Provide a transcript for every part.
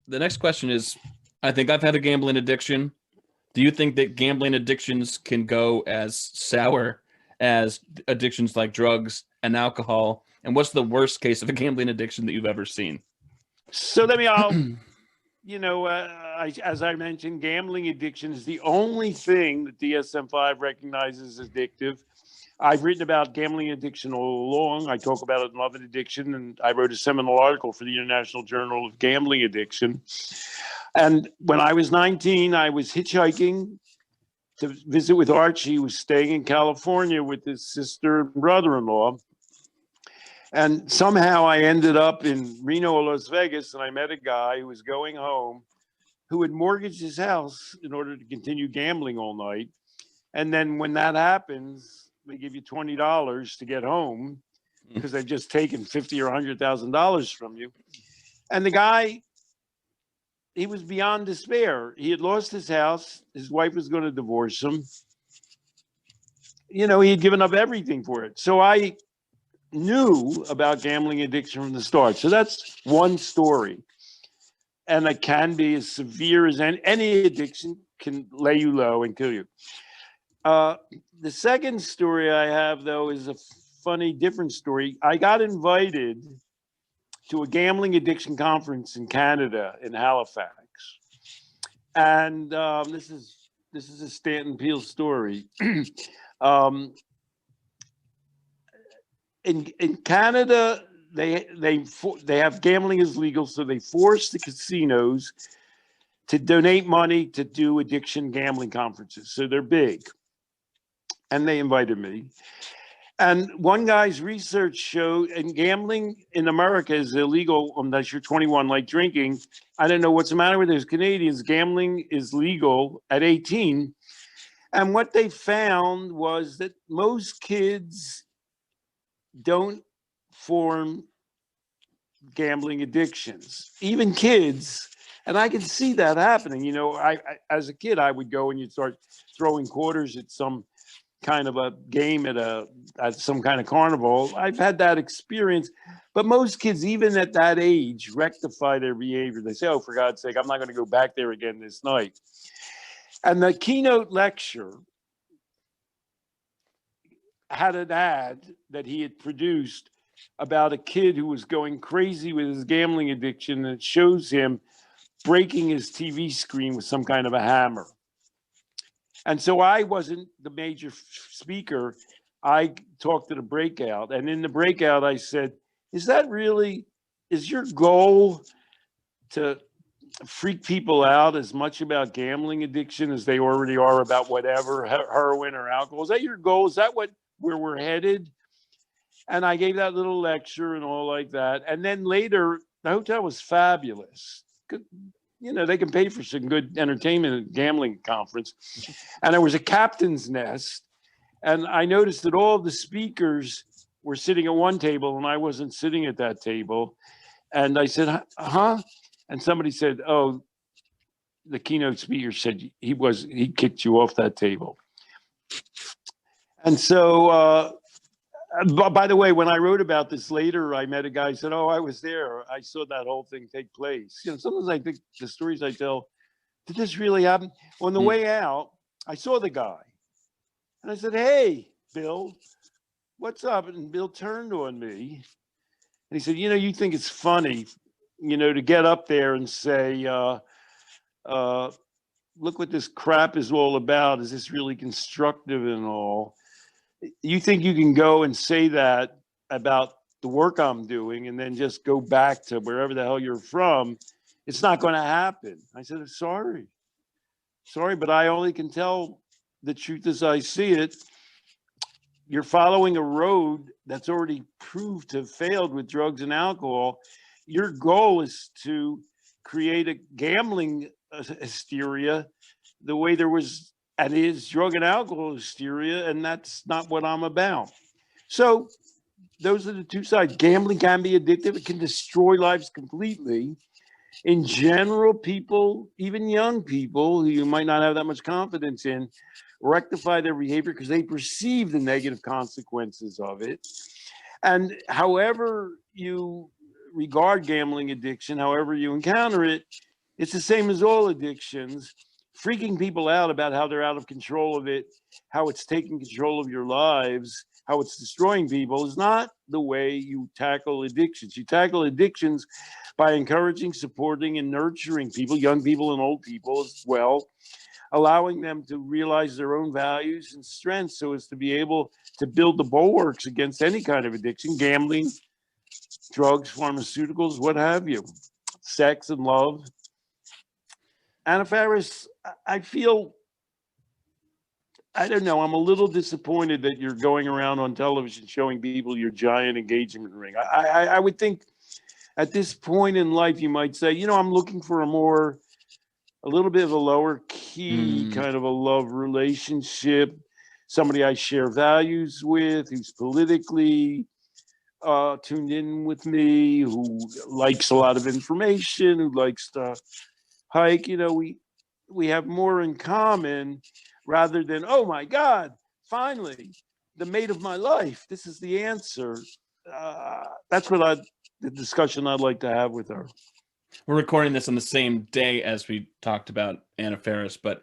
The next question is, I think I've had a gambling addiction. Do you think that gambling addictions can go as sour as addictions like drugs and alcohol? And what's the worst case of a gambling addiction that you've ever seen? So let me, as I mentioned, gambling addiction is the only thing that DSM-5 recognizes as addictive. I've written about gambling addiction all along. I talk about it in Love and Addiction, and I wrote a seminal article for the International Journal of Gambling Addiction. And when I was 19, I was hitchhiking to visit with Archie, who was staying in California with his sister and brother-in-law. And somehow I ended up in Reno or Las Vegas, and I met a guy who was going home who had mortgaged his house in order to continue gambling all night. And then when that happens, they give you $20 to get home because they've just taken $50,000 or $100,000 from you. And the guy, he was beyond despair. He had lost his house. His wife was going to divorce him. He had given up everything for it. So I knew about gambling addiction from the start. So that's one story. And it can be as severe as any addiction can lay you low and kill you. The second story I have, though, is a funny, different story. I got invited to a gambling addiction conference in Canada, in Halifax. And this is a Stanton Peele story. In Canada, they have gambling is legal, so they force the casinos to donate money to do addiction gambling conferences. So they're big. And they invited me. And one guy's research showed, and gambling in America is illegal unless you're 21, like drinking. I don't know what's the matter with those Canadians. Gambling is legal at 18. And what they found was that most kids don't form gambling addictions, even kids. And I can see that happening. I as a kid, I would go and you'd start throwing quarters at some kind of a game at some kind of carnival. I've had that experience, but most kids, even at that age, rectify their behavior. They say, oh, for God's sake, I'm not going to go back there again this night. And the keynote lecture had an ad that he had produced about a kid who was going crazy with his gambling addiction, and it shows him breaking his TV screen with some kind of a hammer. And so I wasn't the major speaker. I talked to the breakout. And in the breakout, I said, is your goal to freak people out as much about gambling addiction as they already are about whatever, heroin or alcohol? Is that your goal? Is that where we're headed? And I gave that little lecture and all like that. And then later, the hotel was fabulous. They can pay for some good entertainment at a gambling conference. And there was a captain's nest. And I noticed that all the speakers were sitting at one table and I wasn't sitting at that table. And I said, huh? And somebody said, oh, the keynote speaker said he kicked you off that table. And so, by the way, when I wrote about this later, I met a guy who said, oh, I was there. I saw that whole thing take place. Sometimes I think the stories I tell, did this really happen? On the way out, I saw the guy. And I said, hey, Bill, what's up? And Bill turned on me. And he said, you think it's funny, to get up there and say, look what this crap is all about. Is this really constructive and all? You think you can go and say that about the work I'm doing and then just go back to wherever the hell you're from? It's not going to happen. I said, sorry, but I only can tell the truth as I see it. You're following a road that's already proved to have failed with drugs and alcohol. Your goal is to create a gambling hysteria the way there was and is drug and alcohol hysteria, and that's not what I'm about. So those are the two sides. Gambling can be addictive. It can destroy lives completely. In general, people, even young people who you might not have that much confidence in, rectify their behavior because they perceive the negative consequences of it. And however you regard gambling addiction, however you encounter it, It's the same as all addictions. Freaking people out about how they're out of control of it, how it's taking control of your lives, how it's destroying people is not the way you tackle addictions. You tackle addictions by encouraging, supporting, and nurturing people, young people and old people as well, allowing them to realize their own values and strengths so as to be able to build the bulwarks against any kind of addiction, gambling, drugs, pharmaceuticals, what have you, sex and love. Anna Faris, I feel, I don't know, I'm a little disappointed that you're going around on television showing people your giant engagement ring. I would think at this point in life, you might say, I'm looking for a little bit of a lower key kind of a love relationship, somebody I share values with, who's politically tuned in with me, who likes a lot of information, who likes to hike. We have more in common rather than, oh my God, finally, the mate of my life. This is the answer. That's the discussion I'd like to have with her. We're recording this on the same day as we talked about Anna Faris, but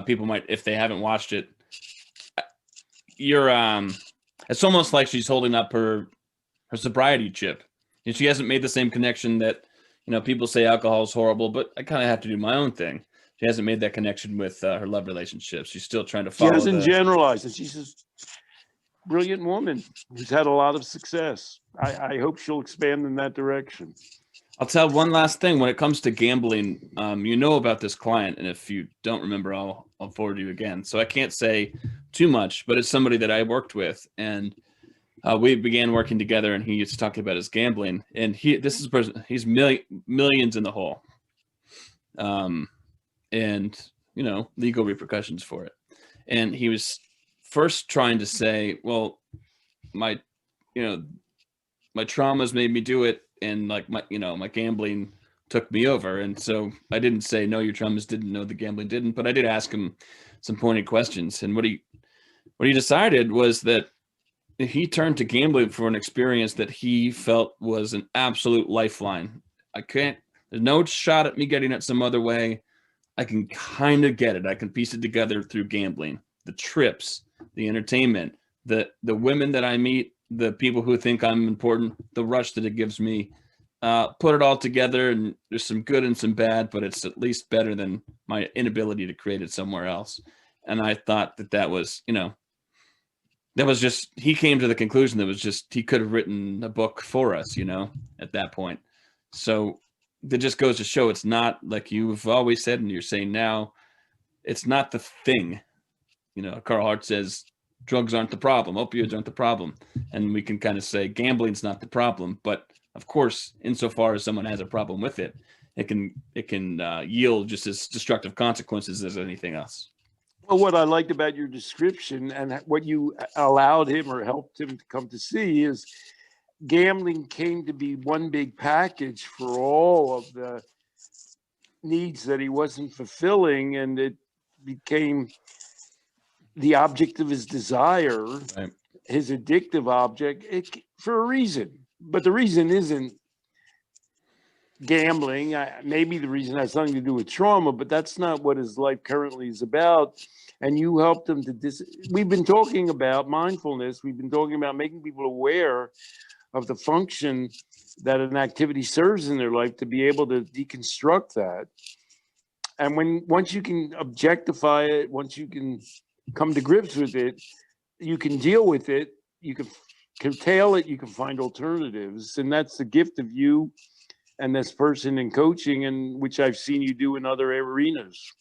people might, if they haven't watched it, it's almost like she's holding up her sobriety chip. And she hasn't made the same connection that, people say alcohol is horrible, but I kind of have to do my own thing. She hasn't made that connection with her love relationships. She's still trying to follow. She hasn't generalized, and she's a brilliant woman who's had a lot of success. I hope she'll expand in that direction. I'll tell one last thing. When it comes to gambling, about this client, and if you don't remember, I'll forward you again. So I can't say too much, but it's somebody that I worked with, and we began working together, and he used to talk about his gambling. And this is a person, he's millions in the hole, and legal repercussions for it. And he was first trying to say, well, my traumas made me do it, and my gambling took me over. And so I didn't say, no, your traumas didn't, no, the gambling didn't, but I did ask him some pointed questions. And what he decided was that he turned to gambling for an experience that he felt was an absolute lifeline. There's no shot at me getting it some other way. I can kind of get it. I can piece it together through gambling, the trips, the entertainment, the women that I meet, the people who think I'm important, the rush that it gives me. Put it all together, and there's some good and some bad, but it's at least better than my inability to create it somewhere else. And I thought that was, that was just, he came to the conclusion that was just, he could have written a book for us, at that point. So that just goes to show it's not, like you've always said and you're saying now, it's not the thing. Carl Hart says drugs aren't the problem, opioids aren't the problem. And we can kind of say gambling's not the problem. But of course, insofar as someone has a problem with it, it can yield just as destructive consequences as anything else. Well, what I liked about your description and what you allowed him or helped him to come to see is gambling came to be one big package for all of the needs that he wasn't fulfilling, and it became the object of his desire, right, his addictive object, for a reason. But the reason isn't gambling. Maybe the reason has something to do with trauma, but that's not what his life currently is about. And you helped him we've been talking about mindfulness. We've been talking about making people aware of the function that an activity serves in their life to be able to deconstruct that. And once you can objectify it, once you can come to grips with it, you can deal with it, you can curtail it, you can find alternatives. And that's the gift of you and this person in coaching, and which I've seen you do in other arenas.